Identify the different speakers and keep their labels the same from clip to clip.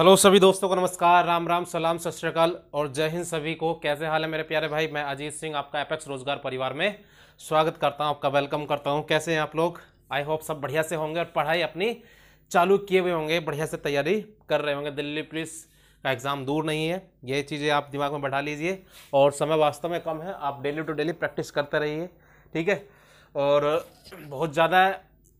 Speaker 1: Hello सभी दोस्तों को नमस्कार, राम राम, सलाम, सत श्री अकाल और जय हिंद सभी को। कैसे हाल है मेरे प्यारे भाई। मैं अजीत सिंह आपका एपेक्स रोजगार परिवार में स्वागत करता हूं, आपका वेलकम करता हूं। कैसे हैं आप लोग? आई होप सब बढ़िया से होंगे और पढ़ाई अपनी चालू किए हुए होंगे, बढ़िया से तैयारी कर रहे होंगे। दिल्ली पुलिस का एग्ज़ाम दूर नहीं है, ये चीज़ें आप दिमाग में बैठा लीजिए। और समय वास्तव में कम है, आप डेली टू डेली प्रैक्टिस करते रहिए, ठीक है। और बहुत ज़्यादा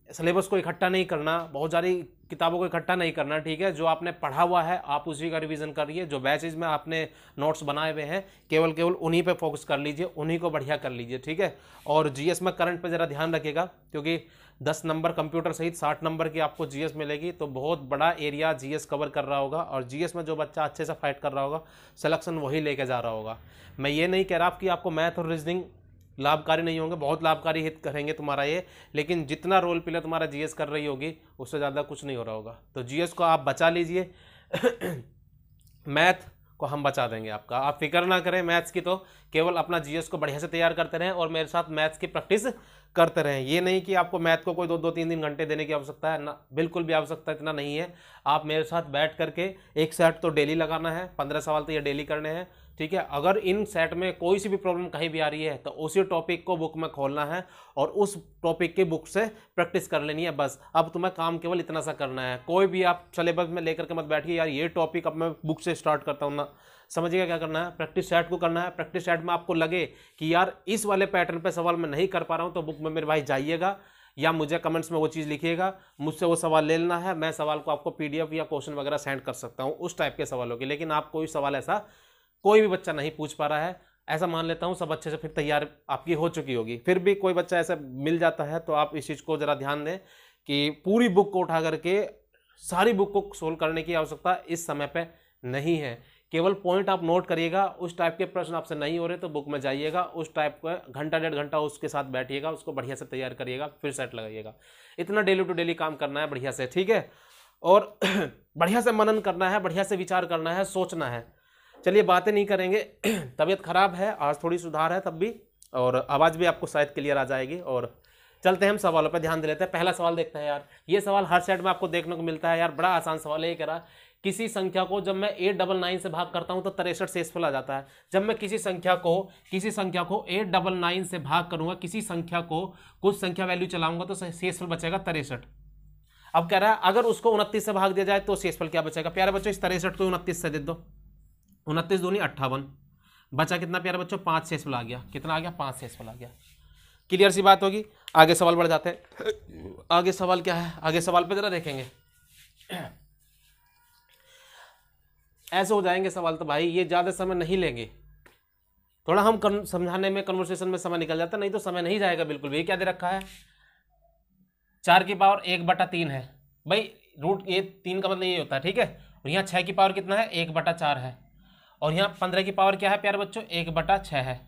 Speaker 1: सिलेबस को इकट्ठा नहीं करना, बहुत सारी किताबों को इकट्ठा नहीं करना, ठीक है। जो आपने पढ़ा हुआ है आप उसी का रिवीजन करिए। जो बैचेज में आपने नोट्स बनाए हुए हैं केवल उन्हीं पे फोकस कर लीजिए, उन्हीं को बढ़िया कर लीजिए, ठीक है। और जीएस में करंट पे ज़रा ध्यान रखिएगा, क्योंकि 10 नंबर कंप्यूटर सहित 60 नंबर की आपको जीएस मिलेगी, तो बहुत बड़ा एरिया जीएस कवर कर रहा होगा। और जीएस में जो बच्चा अच्छे से फाइट कर रहा होगा, सिलेक्शन वही लेके जा रहा होगा। मैं ये नहीं कह रहा कि आपको मैथ और रीजनिंग लाभकारी नहीं होंगे, बहुत लाभकारी हित करेंगे तुम्हारा ये, लेकिन जितना रोल प्ले तुम्हारा जीएस कर रही होगी उससे ज़्यादा कुछ नहीं हो रहा होगा। तो जीएस को आप बचा लीजिए मैथ को हम बचा देंगे आपका, आप फिक्र ना करें मैथ्स की। तो केवल अपना जीएस को बढ़िया से तैयार करते रहें और मेरे साथ मैथ्स की प्रैक्टिस करते रहें। ये नहीं कि आपको मैथ को कोई दो तीन घंटे देने की आवश्यकता है ना, बिल्कुल भी आवश्यकता इतना नहीं है। आप मेरे साथ बैठ करके एक सेट तो डेली लगाना है, 15 सवाल तो ये डेली करने हैं, ठीक है। अगर इन सेट में कोई सी भी प्रॉब्लम कहीं भी आ रही है तो उसी टॉपिक को बुक में खोलना है और उस टॉपिक की बुक से प्रैक्टिस कर लेनी है, बस। अब तुम्हें काम केवल इतना सा करना है। कोई भी आप सिलेबस में लेकर के मत बैठिए यार ये टॉपिक अब मैं बुक से स्टार्ट करता हूँ ना, समझिएगा क्या करना है। प्रैक्टिस सेट को करना है। प्रैक्टिस सेट में आपको लगे कि यार इस वाले पैटर्न पे सवाल मैं नहीं कर पा रहा हूँ, तो बुक में मेरे भाई जाइएगा या मुझे कमेंट्स में वो चीज़ लिखिएगा, मुझसे वो सवाल ले लेना है। मैं सवाल को आपको पीडीएफ या क्वेश्चन वगैरह सेंड कर सकता हूँ उस टाइप के सवालों के। लेकिन आप कोई सवाल ऐसा कोई भी बच्चा नहीं पूछ पा रहा है, ऐसा मान लेता हूँ सब अच्छे से फिर तैयार आपकी हो चुकी होगी। फिर भी कोई बच्चा ऐसा मिल जाता है तो आप इस चीज़ को ज़रा ध्यान दें कि पूरी बुक को उठा करके सारी बुक को सोल्व करने की आवश्यकता इस समय पे नहीं है। केवल पॉइंट आप नोट करिएगा। उस टाइप के प्रश्न आपसे नहीं हो रहे तो बुक में जाइएगा, उस टाइप का घंटा डेढ़ घंटा उसके साथ बैठिएगा, उसको बढ़िया से तैयार करिएगा, फिर सेट लगाइएगा। इतना डेली टू डेली काम करना है बढ़िया से, ठीक है। और बढ़िया से मनन करना है, बढ़िया से विचार करना है, सोचना है। चलिए बातें नहीं करेंगे तबीयत खराब है, आज थोड़ी सुधार है तब भी, और आवाज़ भी आपको शायद क्लियर आ जाएगी। और चलते हैं हम सवालों पर ध्यान दे लेते हैं। पहला सवाल देखते हैं यार। ये सवाल हर सेट में आपको देखने को मिलता है यार, बड़ा आसान सवाल है। ये कह रहा किसी संख्या को जब मैं 899 से भाग करता हूं तो 63 शेषफल आ जाता है। जब मैं किसी संख्या को 899 से भाग करूंगा, किसी संख्या को कुछ संख्या वैल्यू चलाऊंगा तो शेषफल बचेगा 63। अब कह रहा है अगर उसको 29 से भाग दिया जाए तो शेषफल क्या बचेगा। प्यारे बच्चों इस 63 को 29 से दे दो, 29 दूनी 58, बचा कितना प्यारे बच्चों 5 शेषफल आ गया। कितना आ गया? 5 शेषफल आ गया। क्लियर सी बात होगी। आगे सवाल बढ़ जाते हैं। आगे सवाल क्या है, आगे सवाल पे जरा देखेंगे। ऐसे हो जाएंगे सवाल तो भाई ये ज्यादा समय नहीं लेंगे, थोड़ा हम समझाने में कन्वर्सेशन में समय निकल जाता, नहीं तो समय नहीं जाएगा बिल्कुल भी। क्या दे रखा है? 4 की पावर 1/3 है भाई। रूट ये 3 का मतलब ये होता है, ठीक है। और यहाँ 6 की पावर कितना है? 1/4 है। और यहाँ 15 की पावर क्या है प्यारे बच्चों? 1/6 है।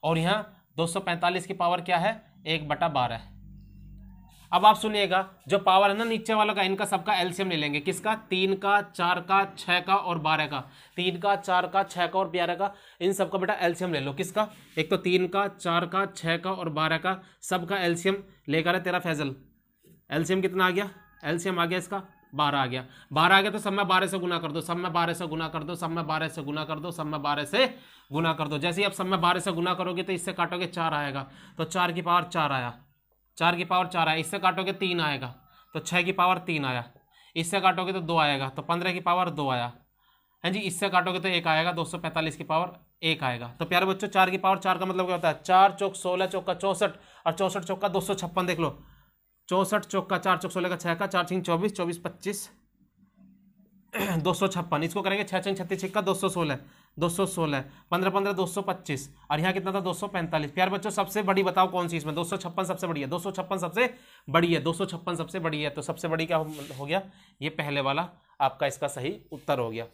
Speaker 1: और यहाँ 245 की पावर क्या है? 1/12। अब आप सुनिएगा, जो पावर है ना नीचे वालों का, इनका सबका एलसीएम ले लेंगे। किसका? 3 का, 4 का, 6 का और 12 का। 3 का, 4 का, 6 का और 11 का, इन सबका बेटा एलसीएम ले लो। किसका? एक तो 3 का, 4 का, 6 का और 12 का, सबका एलसीएम लेकर है तेरा फैजल। एलसीएम कितना आ गया? एलसीएम आ गया इसका 12 आ गया। 12 आ गया तो सब में 12 से गुना कर दो, सब में 12 से गुना कर दो, सब में 12 से गुना कर दो, सब में 12 से गुना कर दो। जैसे ही आप सब में 12 से गुना करोगे तो इससे काटोगे 4 आएगा, तो 4 की पावर 4 आया। 4 की पावर 4 आया। इससे काटोगे 3 आएगा, तो 6 की पावर 3 आया। इससे काटोगे तो 2 आएगा, तो 15 की पावर 2 आया है जी। इससे काटोगे तो 1 आएगा, 245 की पावर 1 आएगा। तो प्यारे बच्चों 4 की पावर 4 का मतलब क्या होता है? 4 चौक 16 चौका 64 और 64 चौका 256। देख लो 64 चौका 4 चौक 16 का 6 का 4 6 24 24 25 256। इसको करेंगे 6 6 36 का 216 216 15 15 225 और यहाँ कितना था? 245। प्यार बच्चों सबसे बड़ी बताओ कौन सी इसमें? 256 सबसे बड़ी है। 256 सबसे बड़ी है। 256 सबसे बड़ी है, तो सबसे बड़ी क्या हो गया? ये पहले वाला आपका इसका सही उत्तर हो गया।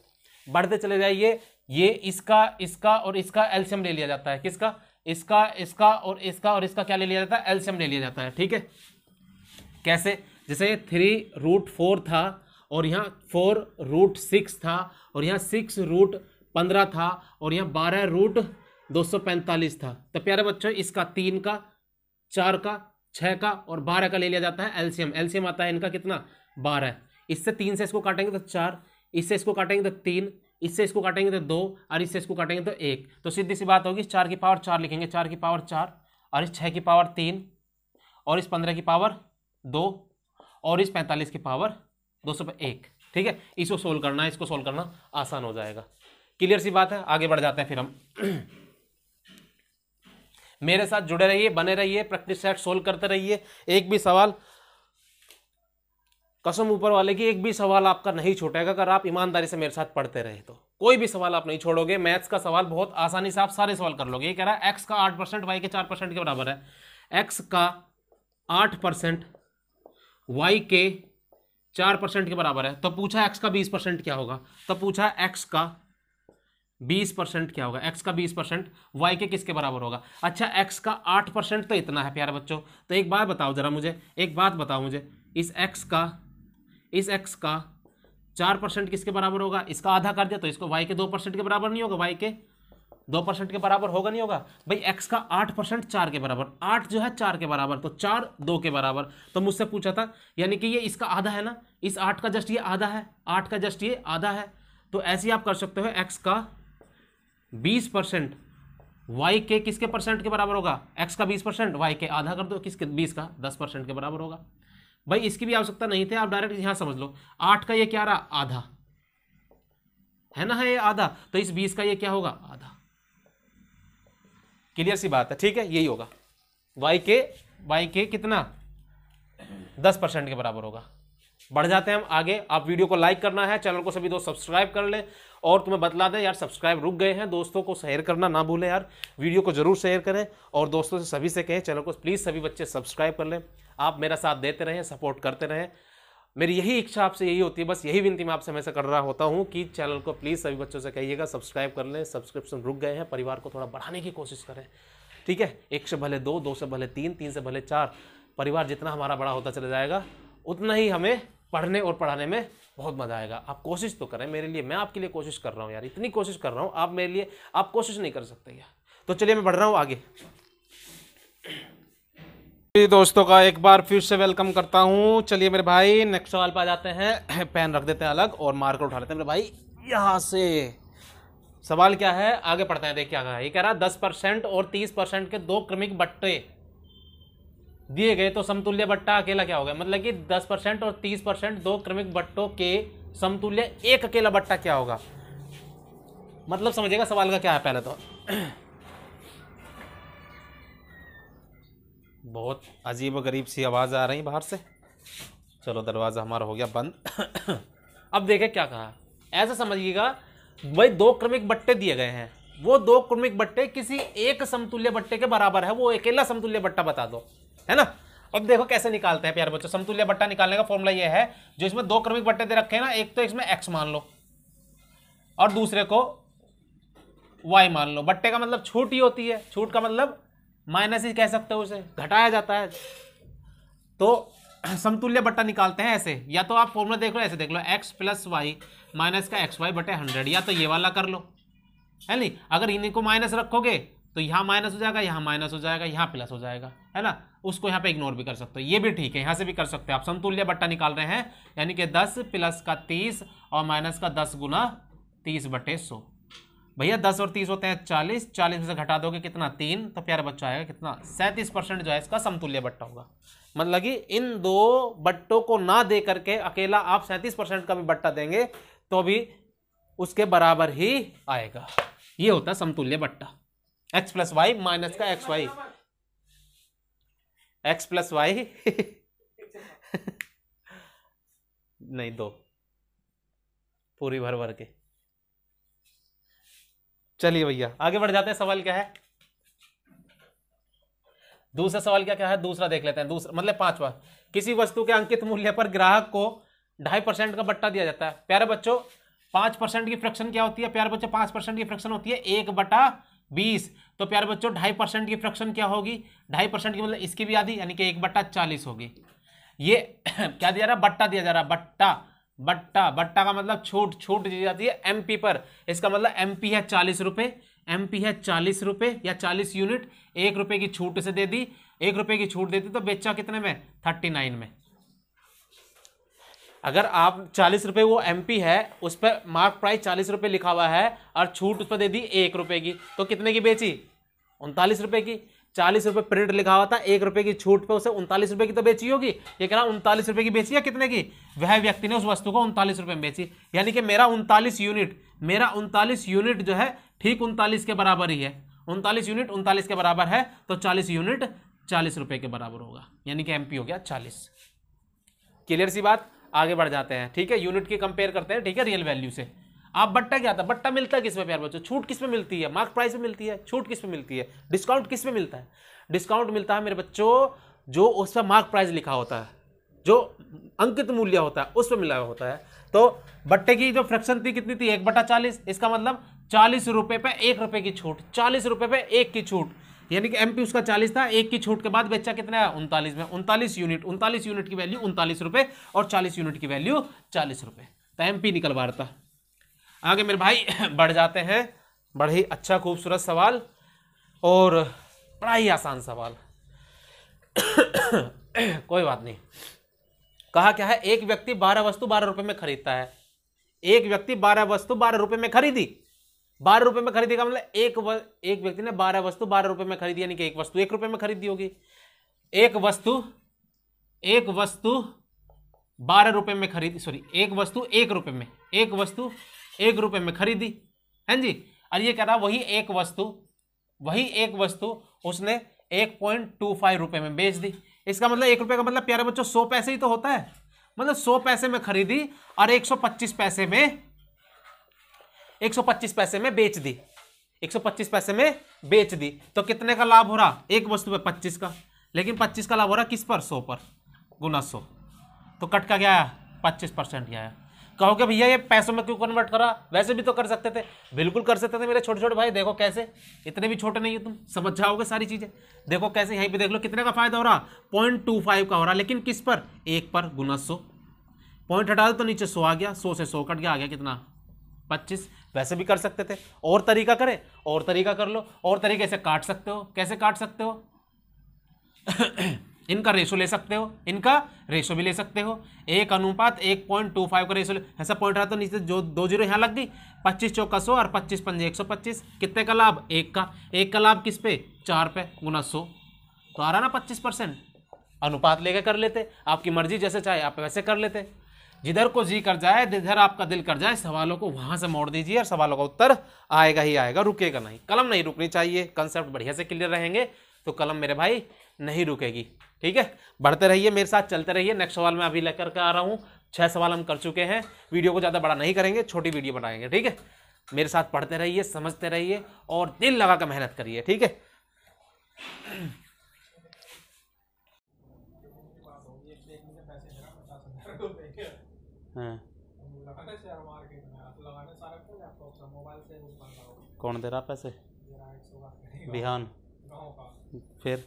Speaker 1: बढ़ते चले जाइए। ये इसका और इसका एलसीएम ले लिया जाता है। किसका? इसका और इसका क्या ले लिया जाता है? एलसीएम ले लिया जाता है, ठीक है। कैसे? जैसे 3√4 था और यहाँ 4√6 था और यहाँ 6√15 था और यहाँ 12√245 था। तो प्यारे बच्चों इसका 3 का, 4 का, 6 का और 12 का ले लिया जाता है एलसीएम। एलसीएम आता है इनका कितना? 12। इससे 3 से इसको काटेंगे तो 4, इससे इसको काटेंगे तो 3, इससे इसको काटेंगे तो 2, और इससे इसको काटेंगे तो 1। तो सीधी सी बात होगी 4 की पावर 4 लिखेंगे, 4 की पावर 4, और इस 6 की पावर 3, और इस 15 की पावर 2, और इस 45 की पावर 201। ठीक है, इसको सोल्व करना है, इसको सोल्व करना आसान हो जाएगा। क्लियर सी बात है, आगे बढ़ जाते हैं फिर हम। मेरे साथ जुड़े रहिए, बने रहिए, प्रैक्टिस सेट सोल्व करते रहिए। एक भी सवाल, कसम ऊपर वाले की, एक भी सवाल आपका नहीं छूटेगा अगर आप ईमानदारी से मेरे साथ पढ़ते रहे तो। कोई भी सवाल आप नहीं छोड़ोगे। मैथ्स का सवाल बहुत आसानी से आप सारे सवाल कर लोगे। ये कह रहा है एक्स का 8% वाई के 4% के बराबर है। एक्स का 8% वाई के 4% के बराबर है। तो पूछा एक्स का 20% क्या होगा, तो पूछा एक्स का 20% क्या होगा। एक्स का 20% वाई के किसके बराबर होगा। अच्छा, एक्स का 8% तो इतना है प्यारे बच्चों। तो एक बात बताओ जरा मुझे, एक बात बताओ मुझे, इस एक्स का 4% किसके बराबर होगा। इसका आधा कर दिया तो इसको वाई के 2% के बराबर नहीं होगा। वाई के 2% के बराबर होगा, नहीं होगा भाई। एक्स का 8% 4 के बराबर, 8 जो है 4 के बराबर, तो 4 2 के बराबर। तो मुझसे पूछा था, यानी कि ये इसका आधा है ना, इस 8 का जस्ट ये आधा है, 8 का जस्ट ये आधा है। तो ऐसे ही आप कर सकते हो, एक्स का 20% वाई के किसके परसेंट के बराबर होगा। एक्स का 20% वाई के आधा कर दो, किसके 20 का 10% के बराबर होगा। भाई इसकी भी आवश्यकता नहीं थी, आप डायरेक्ट यहां समझ लो। 8 का ये क्या रहा, आधा है ना, है ये आधा, तो इस 20 का ये क्या होगा, आधा। क्लियर सी बात है, ठीक है, यही होगा। वाई के कितना 10% के बराबर होगा। बढ़ जाते हैं हम आगे। आप वीडियो को लाइक करना है, चैनल को सभी दोस्त सब्सक्राइब कर लें, और तुम्हें बतला दें यार सब्सक्राइब रुक गए हैं। दोस्तों को शेयर करना ना भूलें यार, वीडियो को जरूर शेयर करें, और दोस्तों से सभी से कहें चैनल को प्लीज़ सभी बच्चे सब्सक्राइब कर लें। आप मेरा साथ देते रहें, सपोर्ट करते रहें। मेरी यही इच्छा आपसे यही होती है, बस यही विनती मैं आपसे हमेशा कर रहा होता हूँ कि चैनल को प्लीज़ सभी बच्चों से कहिएगा सब्सक्राइब कर लें। सब्सक्रिप्शन रुक गए हैं, परिवार को थोड़ा बढ़ाने की कोशिश करें, ठीक है। 1 से भले 2, 2 से भले 3, 3 से भले 4। परिवार जितना हमारा बड़ा होता चला जाएगा उतना ही हमें पढ़ने और पढ़ाने में बहुत मजा आएगा। आप कोशिश तो करें मेरे लिए, मैं आपके लिए कोशिश कर रहा हूँ यार, इतनी कोशिश कर रहा हूँ, आप मेरे लिए आप कोशिश नहीं कर सकते यार। तो चलिए मैं बढ़ रहा हूँ आगे। दोस्तों का एक बार फिर से वेलकम करता हूँ। चलिए मेरे भाई नेक्स्ट सवाल पे आ जाते हैं। पेन रख देते हैं अलग और मार्कर उठा लेते हैं मेरे भाई यहाँ से। सवाल क्या है, आगे पढ़ते हैं। देखिए क्या कहा, ये कह रहा 10% और 30% के 2 क्रमिक बट्टे दिए गए तो समतुल्य बट्टा अकेला क्या होगा। मतलब कि 10% और 30% 2 क्रमिक बट्टों के समतुल्य एक अकेला बट्टा क्या होगा। मतलब समझिएगा सवाल का क्या है। पहले तो बहुत अजीब व गरीब सी आवाज आ रही बाहर से। चलो दरवाजा हमारा हो गया बंद। अब देखें क्या कहा, ऐसा समझिएगा भाई 2 क्रमिक बट्टे दिए गए हैं, वो 2 क्रमिक बट्टे किसी एक समतुल्य बट्टे के बराबर है, वो अकेला समतुल्य बट्टा बता दो, है ना। अब देखो कैसे निकालते हैं प्यारे बच्चों। समतुल्य बट्टा निकालने का फॉर्मूला ये है, जो इसमें 2 क्रमिक बट्टे दे रखे हैं ना, एक तो इसमें x मान लो और दूसरे को y मान लो। बट्टे का मतलब छूट ही होती है, छूट का मतलब माइनस ही कह सकते हो, उसे घटाया जाता है। तो समतुल्य बट्टा निकालते हैं ऐसे, या तो आप फॉर्मूला देख लो, ऐसे देख लो, x + y माइनस का xy बटे 100, या तो ये वाला कर लो, है नहीं। अगर इन्हीं को माइनस रखोगे तो यहाँ माइनस हो जाएगा, यहाँ माइनस हो जाएगा, यहाँ प्लस हो जाएगा, है ना। उसको यहाँ पे इग्नोर भी कर सकते हो, ये भी ठीक है, यहाँ से भी कर सकते हो आप। समतुल्य बट्टा निकाल रहे हैं, यानी कि 10 + का 30 और माइनस का 10 × 30/100। भैया 10 और 30 होते हैं 40, 40 में से घटा दोगे कितना 3, तो प्यारे बच्चा आएगा कितना 37% जो है इसका समतुल्य बट्टा होगा। मतलब कि इन 2 बट्टों को ना दे करके अकेला आप 37% का भी बट्टा देंगे तो भी उसके बराबर ही आएगा। ये होता है समतुल्य बट्टा। x + y माइनस का xy, x + y नहीं 2 पूरी भर भर के। चलिए भैया आगे बढ़ जाते हैं। सवाल क्या है, दूसरा सवाल क्या क्या है, दूसरा देख लेते हैं। दूसरा मतलब 5वां, किसी वस्तु के अंकित मूल्य पर ग्राहक को 2.5% का बट्टा दिया जाता है। प्यारे बच्चों 5% की फ्रैक्शन क्या होती है। प्यारे बच्चों 5% की फ्रैक्शन होती है 1/20। तो प्यारे बच्चों 2.5% की फ्रैक्शन क्या होगी, 2.5% की मतलब इसकी भी आधी, यानी कि 1/40 होगी। ये क्या दिया जा रहा, बट्टा दिया जा रहा, बट्टा। बट्टा का मतलब छूट दी जाती है एमपी पर। इसका मतलब एमपी है 40 रुपए, एमपी है 40 रुपए या 40 यूनिट। 1 रुपए की छूट से दे दी, 1 रुपए की छूट देती तो बेचा कितने में 39 में। अगर आप 40 रुपये, वो एमपी है, उस पर मार्क प्राइस 40 रुपये लिखा हुआ है और छूट उस पर दे दी 1 रुपये की, तो कितने की बेची? 39 रुपये की। 40 रुपये प्रिंट लिखा हुआ था, 1 रुपये की छूट पे उसे 39 रुपये की तो बेची होगी। ये कह रहा 39 रुपये की बेची या कितने की? वह व्यक्ति ने उस वस्तु को 39 रुपये में बेची, यानी कि मेरा 39 यूनिट जो है ठीक 39 के बराबर ही है। 39 यूनिट 39 के बराबर है, तो 40 यूनिट 40 रुपये के बराबर होगा, यानी कि एमपी हो गया 40। क्लियर सी बात? आगे बढ़ जाते हैं, ठीक है। यूनिट की कंपेयर करते हैं, ठीक है, रियल वैल्यू से। आप बट्टा क्या था? बट्टा मिलता है किस पे प्यार बच्चों? छूट किस पे मिलती है? मार्क प्राइस पे मिलती है। छूट किस पे मिलती है? डिस्काउंट किस पे मिलता है? डिस्काउंट मिलता है मेरे बच्चों जो उस पर मार्क प्राइस लिखा होता है, जो अंकित मूल्य होता है, उस पर मिला होता है। तो बट्टे की जो फ्रैक्शन थी कितनी थी? 1/40। इसका मतलब 40 रुपये पे 1 रुपये की छूट, 40 रुपये पे 1 की छूट, यानी कि एमपी उसका 40 था, 1 की छूट के बाद बेचा कितना है? 39 में। 39 यूनिट की वैल्यू 39 रुपये और 40 यूनिट की वैल्यू 40 रुपये, तो एमपी निकल पा रहा था। आगे मेरे भाई बढ़ जाते हैं। बड़ा ही अच्छा खूबसूरत सवाल और बड़ा ही आसान सवाल कोई बात नहीं। कहा क्या है? एक व्यक्ति 12 वस्तु 12 रुपए में खरीदता है। एक व्यक्ति 12 वस्तु 12 रुपए में खरीदी। 12 रुपए में खरीदी का मतलब एक व्यक्ति ने 12 वस्तु 12 रुपए में खरीदी, यानी कि एक वस्तु 1 रुपए में खरीदी होगी। एक वस्तु 12 रुपए में खरीदी, सॉरी, एक वस्तु 1 रुपए में, एक वस्तु 1 रुपए में खरीदी, है जी। और ये कह रहा वही एक वस्तु उसने 1.25 रुपए में बेच दी। इसका मतलब 1 रुपए का मतलब प्यारे बच्चों 100 पैसे ही तो होता है। मतलब 100 पैसे में खरीदी और 125 पैसे में बेच दी। 125 पैसे में बेच दी, तो कितने का लाभ हो रहा? एक वस्तु पे 25 का, लेकिन 25 का लाभ हो रहा किस पर? 100 पर, गुना 100, तो कट का क्या आया? 25% ही आया। कहोगे भैया ये पैसों में क्यों कन्वर्ट करा? वैसे भी तो कर सकते थे। बिल्कुल कर सकते थे मेरे छोटे छोटे भाई। देखो कैसे, इतने भी छोटे नहीं हो तुम, समझ जाओगे सारी चीजें। देखो कैसे, यहीं पे देख लो कितने का फायदा हो रहा? 0.25 का हो रहा, लेकिन किस पर? 1 पर, गुना 100। पॉइंट हटा दो तो नीचे 100 आ गया, 100 से 100 कट गया, आ गया कितना? 25। वैसे भी कर सकते थे। और तरीका करें? और तरीका कर लो। और तरीके से काट सकते हो। कैसे काट सकते हो? इनका रेशो ले सकते हो, इनका रेशो भी ले सकते हो। 1:1.25 का रेशो ऐसा पॉइंट रहा तो नीचे जो 2 जीरो यहाँ लग गई। 25 चौका 100 और 25 पंजे 125। कितने का लाभ? 1 का। 1 का लाभ किस पे? 4 पे, गुना 100, तो आ रहा ना 25%। अनुपात लेके कर लेते, आपकी मर्जी, जैसे चाहे आप वैसे कर लेते। जिधर को जी कर जाए, जिधर आपका दिल कर जाए, सवालों को वहां से मोड़ दीजिए और सवालों का उत्तर आएगा ही आएगा, रुकेगा नहीं। कलम नहीं रुकनी चाहिए। कंसेप्ट बढ़िया से क्लियर रहेंगे तो कलम मेरे भाई नहीं रुकेगी, ठीक है। बढ़ते रहिए, मेरे साथ चलते रहिए। नेक्स्ट सवाल मैं अभी लेकर के आ रहा हूँ। 6 सवाल हम कर चुके हैं। वीडियो को ज़्यादा बड़ा नहीं करेंगे, छोटी वीडियो बनाएंगे, ठीक है। मेरे साथ पढ़ते रहिए, समझते रहिए और दिल लगा कर मेहनत करिए, ठीक है। कौन दे रहा पैसे? बिहान। फिर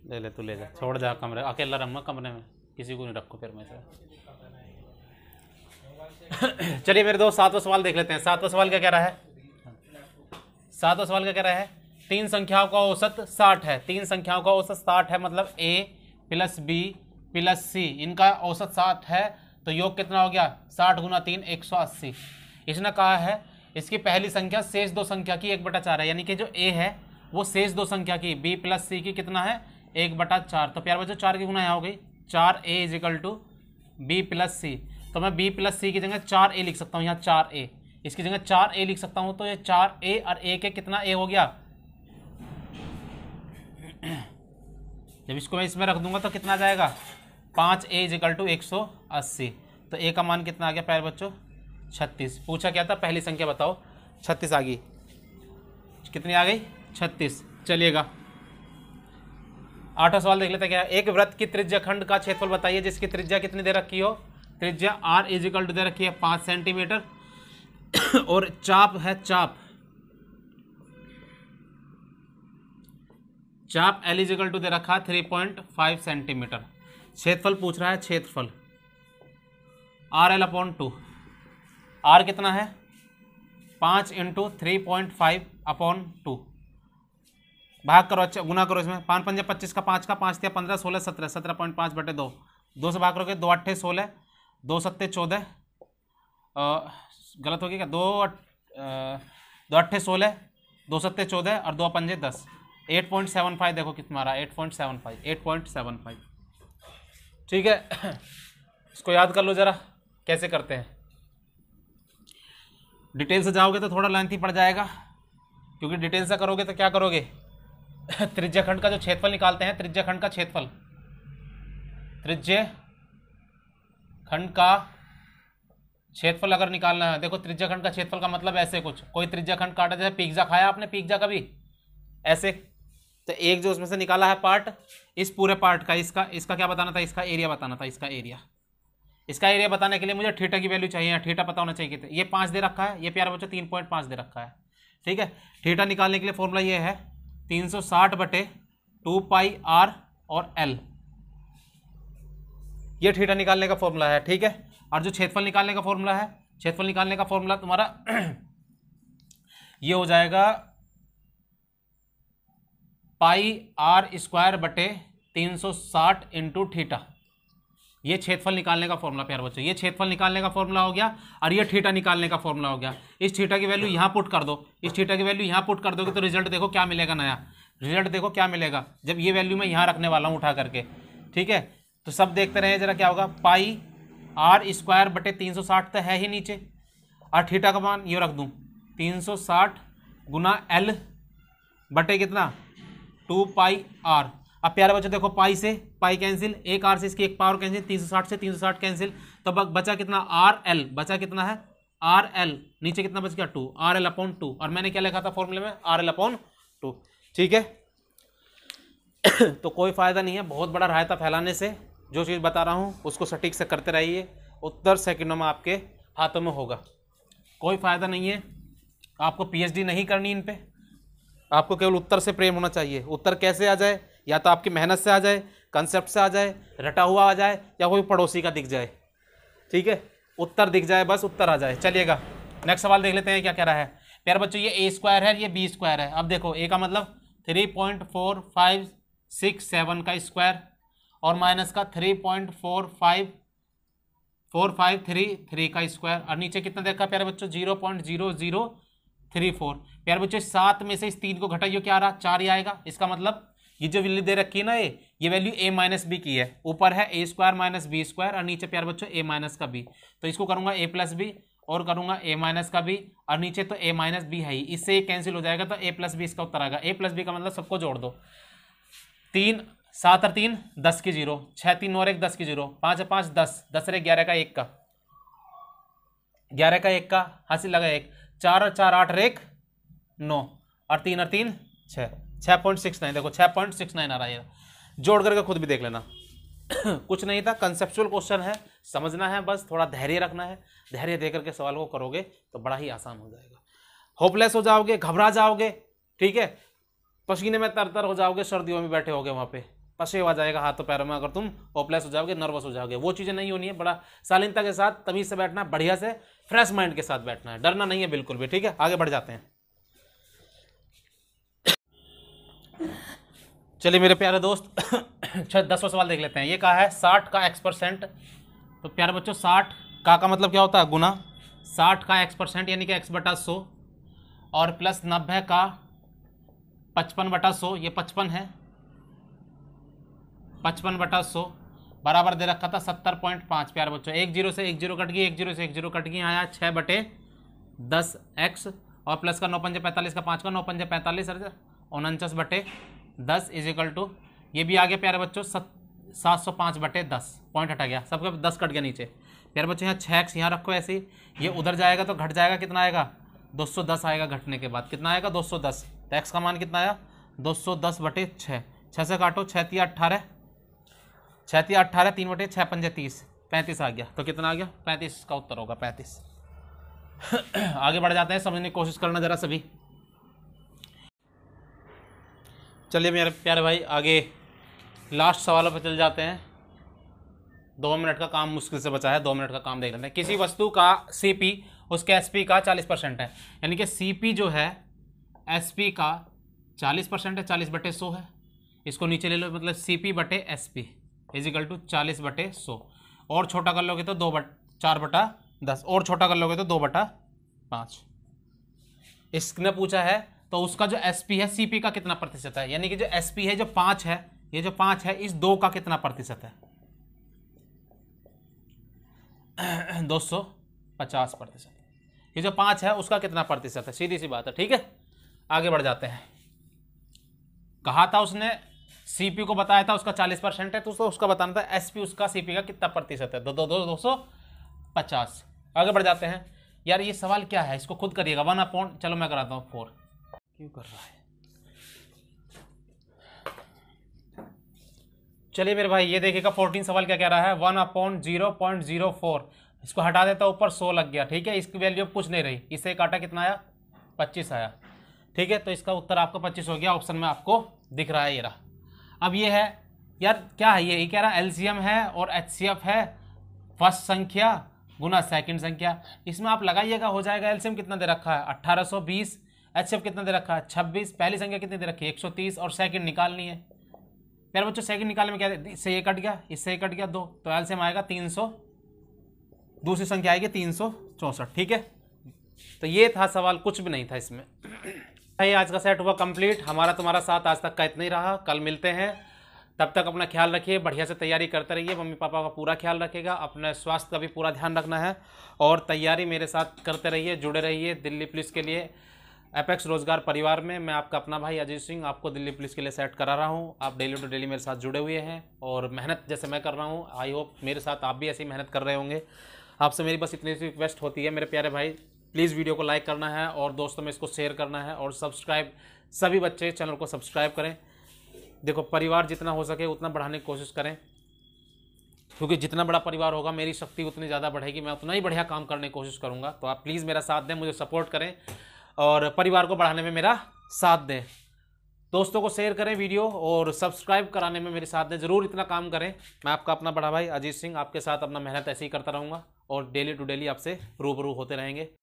Speaker 1: ले ले, तू ले जा, छोड़ जा कमरे, अकेला रहूँगा कमरे में, किसी को नहीं रखो फिर मैं से। चलिए मेरे दोस्त, 7वां सवाल देख लेते हैं। 7वां सवाल क्या कह रहा है? 7वां सवाल क्या कह रहा है? 3 संख्याओं का औसत 60 है। 3 संख्याओं का औसत 60 है, मतलब A + B + C, इनका औसत 60 है, तो योग कितना हो गया? 60 × 3 180। इसने कहा है इसकी पहली संख्या शेष 2 संख्या की 1/4 है, यानी कि जो A है वो शेष 2 संख्या की B + C की कितना है? 1/4। तो प्यार बच्चों 4 की गुना यहाँ हो गई, 4A = B + C। तो मैं B + C की जगह 4A लिख सकता हूँ, यहाँ 4A, इसकी जगह 4A लिख सकता हूँ। तो ये 4A और A के कितना A हो गया? जब इसको मैं इसमें रख दूंगा तो कितना आ जाएगा? 5A = 180। तो A का मान कितना आ गया प्यारे बच्चों? 36। पूछा क्या था? पहली संख्या बताओ। 36 आ गई। कितनी आ गई? 36। चलिएगा 8वां सवाल देख लेते हैं क्या। एक वृत्त की त्रिज्या खंड का क्षेत्रफल बताइए जिसकी त्रिज्या कितनी दे रखी हो? त्रिज्या R = दे रखी है 5 सेंटीमीटर और चाप है चाप L = दे रखा है 3.5 सेंटीमीटर। क्षेत्रफल पूछ रहा है, क्षेत्रफल RL/2। R कितना है? 5 × 3.5/2। भाग करो, अच्छा गुना करो इसमें, 5 पंजे 25 का 5 का 5 दिया 15 16 17 17.5 बटे 2, 2 से भाग करोगे 2 8 16, 2 7 14, गलत हो गया क्या, 2 8 16, 2 7 14 और 2 पंजे 10, 8.75 देखो कितना रहा, 8.75। ठीक है, इसको याद कर लो जरा कैसे करते हैं। डिटेल से जाओगे तो थोड़ा लेंथी पड़ जाएगा, क्योंकि डिटेल से करोगे तो क्या करोगे त्रिज्याखंड का जो क्षेत्रफल निकालते हैं, त्रिज्याखंड का क्षेत्रफल, त्रिज्याखंड का क्षेत्रफल अगर निकालना है, देखो त्रिज्याखंड का क्षेत्रफल का मतलब ऐसे कुछ, कोई त्रिज्याखंड काटा, जैसे पिज्जा खाया आपने, पिज्जा कभी ऐसे, तो एक जो उसमें से निकाला है पार्ट, इस पूरे पार्ट का इसका क्या बताना था, इसका एरिया बताना था, इसका एरिया बताने के लिए मुझे थीटा की वैल्यू चाहिए, थीटा पता होना चाहिए। ये 5 दे रखा है, ये प्यारे बच्चों 3.5 दे रखा है। ठीक है, थीटा निकालने के लिए फॉर्मूला ये है 360 बटे 2 पाई आर और एल, ये थीटा निकालने का फॉर्मूला है। ठीक है, और जो क्षेत्रफल निकालने का फॉर्मूला है, क्षेत्रफल निकालने का फॉर्मूला तुम्हारा ये हो जाएगा पाई आर स्क्वायर बटे 360 इंटू थीटा, ये क्षेत्रफल निकालने का फॉर्मूला प्यारे बच्चों, ये क्षेत्रफल निकालने का फॉर्मूला हो गया, और ये थीटा निकालने का फॉर्मूला हो गया। इस थीटा की वैल्यू यहाँ पुट कर दो, इस थीटा की वैल्यू यहाँ पुट कर दोगे तो रिजल्ट देखो क्या मिलेगा, नया रिजल्ट देखो क्या मिलेगा, जब ये वैल्यू मैं यहाँ रखने वाला हूँ उठा करके। ठीक है, तो सब देखते रहे जरा क्या होगा, पाई आर स्क्वायर बटे 360 तो है ही नीचे, और थीटा का मान ये रख दूँ 360 गुना एल बटे कितना 2 पाई आर। अब प्यारे बच्चों देखो, पाई से पाई कैंसिल, एक आर से इसकी एक पावर कैंसिल, 360 से 360 कैंसिल, तो बचा कितना आर एल, बचा कितना है आर एल, नीचे कितना बच गया 2, आर एल अपॉन 2, और मैंने क्या लिखा था फॉर्मूले में आर एल अपॉन 2। ठीक है तो कोई फायदा नहीं है बहुत बड़ा रायता फैलाने से, जो चीज़ बता रहा हूँ उसको सटीक से करते रहिए, उत्तर सेकंडों में आपके हाथों में होगा, कोई फायदा नहीं है। आपको पीएचडी नहीं करनी इन पे, आपको केवल उत्तर से प्रेम होना चाहिए। उत्तर कैसे आ जाए, या तो आपकी मेहनत से आ जाए, कंसेप्ट से आ जाए, रटा हुआ आ जाए, या कोई पड़ोसी का दिख जाए। ठीक है, उत्तर दिख जाए बस, उत्तर आ जाए। चलिएगा नेक्स्ट सवाल देख लेते हैं क्या कह रहा है। प्यारे बच्चों ये ए स्क्वायर है, ये बी स्क्वायर है। अब देखो ए का मतलब 3.4567 का स्क्वायर और माइनस का 3.45333 का स्क्वायर, और नीचे कितना देखा प्यारे बच्चों 0.0034। प्यारे बच्चों 7 में से इस 3 को घटाइए, क्या आ रहा 4 ही आएगा। इसका मतलब ये जो वैल्यू दे रखी है ना, ये वैल्यू a माइनस बी की है, ऊपर है a square minus b square, और नीचे प्यारे बच्चों a माइनस का b, तो इसको करूंगा a प्लस बी और करूंगा a माइनस का b, और नीचे तो a माइनस बी है ही, इससे कैंसिल हो जाएगा, तो a प्लस बी इसका उत्तर आएगा। a प्लस बी का मतलब सबको जोड़ दो, 3 7 और 3 10 की 0, 6 3 और 1 10 की 0, 5 5 10, 10 और 1 11 का 1 का 11 का 1 का हासिल लगा 1, 4 और 4 8 और 1 9, और 3 और 3 6, 6.69 देखो 6.69 आ रहा है, जोड़ करके खुद भी देख लेना कुछ नहीं था, कंसेप्चुअल क्वेश्चन है, समझना है बस, थोड़ा धैर्य रखना है, धैर्य देकर के सवाल को करोगे तो बड़ा ही आसान हो जाएगा। होपलेस हो जाओगे, घबरा जाओगे, ठीक है, पसीने में तरतर हो जाओगे, सर्दियों में बैठे होगे वहाँ पे पसीना आ जाएगा हाथों पैरों में, अगर तुम होपलेस हो जाओगे, नर्वस हो जाओगे, वो चीज़ें नहीं होनी है। बड़ा शालीनता के साथ, तमीज से बैठना, बढ़िया से फ्रेश माइंड के साथ बैठना है, डरना नहीं है बिल्कुल भी। ठीक है, आगे बढ़ जाते हैं। चलिए मेरे प्यारे दोस्त 10वां सवाल देख लेते हैं। ये कहा है 60 का x%, तो प्यारे बच्चों 60 का मतलब क्या होता है गुना, 60 का x% यानी कि x/100, और प्लस 90 का 55/100, ये 55 है, 55/100 बराबर दे रखा था 70.5। प्यारे बच्चों 1 0 से 1 0 कट गई, 1 0 से 1 0 कट गई, आया 6/10x, और प्लस का 9 पंजे 45 का 5 का 9 पंजे 45 49/10 इज इक्वल टू, ये भी आ गया प्यारे बच्चों 705/10, पॉइंट हटा गया, सबका 10 कट गया नीचे। प्यारे बच्चों यहाँ 6x यहाँ रखो ऐसे ही, ये उधर जाएगा तो घट जाएगा, कितना आएगा 210 आएगा, घटने के बाद कितना आएगा 210, तो x का मान कितना आया 210/6, 6 से काटो 6 3 18, 6 3 18, 3/6 पंजे 30, 35 आ गया, तो कितना आ गया 35 का उत्तर होगा 35। आगे बढ़ जाते हैं, समझने की कोशिश करना जरा सभी। चलिए मेरे प्यारे भाई आगे लास्ट सवालों पर चल जाते हैं। 2 मिनट का काम मुश्किल से बचा है, 2 मिनट का काम देख लेते हैं। किसी वस्तु का CP उसके SP का 40% है, यानी कि CP जो है SP का 40% है, 40/100 है, इसको नीचे ले लो, मतलब CP/SP इजिकल टू 40/100, और छोटा कर लोगे तो 4/10, और छोटा कर लोगे तो 2/5। इसने पूछा है तो उसका जो SP है CP का कितना प्रतिशत है, यानी कि जो SP है जो 5 है, ये जो 5 है इस 2 का कितना प्रतिशत है 250%। ये जो 5 है उसका कितना प्रतिशत है, सीधी सी बात है। ठीक है, आगे बढ़ जाते हैं। कहा था उसने CP को बताया था उसका 40% है, तो उसका बताना था SP उसका CP का कितना प्रतिशत है, 250। आगे बढ़ जाते हैं। यार ये सवाल क्या है, इसको खुद करिएगा। 1/, चलो मैं कराता हूँ 4। क्यों कर रहा है, चलिए मेरे भाई ये देखिएगा 14 सवाल क्या कह रहा है, 1/0.04, इसको हटा देता ऊपर 100 लग गया। ठीक है, इसकी वैल्यू अब कुछ नहीं रही, इससे काटा कितना आया 25 आया। ठीक है, तो इसका उत्तर आपका 25 हो गया, ऑप्शन में आपको दिख रहा है ये रहा। अब ये है यार क्या है, ये कह रहा है LCM है और HCF है, फर्स्ट संख्या गुना सेकंड संख्या। इसमें आप लगाइएगा, हो जाएगा। LCM कितना दे रखा है 1820, HCF कितना दे रखा है 26, पहली संख्या कितनी दे रखी है 130, और सेकंड निकालनी है। प्यारे बच्चों सेकंड निकालने में क्या है, इससे ये कट गया, इससे ये कट गया 2, तो LCM आएगा 300, दूसरी संख्या आएगी 364। ठीक है, तो ये था सवाल, कुछ भी नहीं था इसमें। भाई आज का सेट हुआ कंप्लीट। हमारा तुम्हारा साथ आज तक का इतना ही रहा, कल मिलते हैं। तब तक अपना ख्याल रखिए, बढ़िया से तैयारी करते रहिए, मम्मी पापा का पूरा ख्याल रखिएगा, अपने स्वास्थ्य का भी पूरा ध्यान रखना है, और तैयारी मेरे साथ करते रहिए, जुड़े रहिए दिल्ली पुलिस के लिए। एपेक्स रोजगार परिवार में मैं आपका अपना भाई अजीत सिंह आपको दिल्ली पुलिस के लिए सेट करा रहा हूँ। आप डेली टू डेली मेरे साथ जुड़े हुए हैं और मेहनत जैसे मैं कर रहा हूँ, आई होप मेरे साथ आप भी ऐसी मेहनत कर रहे होंगे। आपसे मेरी बस इतनी सी रिक्वेस्ट होती है मेरे प्यारे भाई, प्लीज़ वीडियो को लाइक करना है और दोस्तों में इसको शेयर करना है, और सब्सक्राइब, सभी बच्चे चैनल को सब्सक्राइब करें। देखो परिवार जितना हो सके उतना बढ़ाने की कोशिश करें, क्योंकि जितना बड़ा परिवार होगा मेरी शक्ति उतनी ज़्यादा बढ़ेगी, मैं उतना ही बढ़िया काम करने की कोशिश करूँगा। तो आप प्लीज़ मेरा साथ दें, मुझे सपोर्ट करें और परिवार को बढ़ाने में मेरा साथ दें। दोस्तों को शेयर करें वीडियो, और सब्सक्राइब कराने में मेरे साथ दें, ज़रूर इतना काम करें। मैं आपका अपना बड़ा भाई अजीत सिंह आपके साथ अपना मेहनत ऐसे ही करता रहूँगा, और डेली टू डेली आपसे रूबरू होते रहेंगे।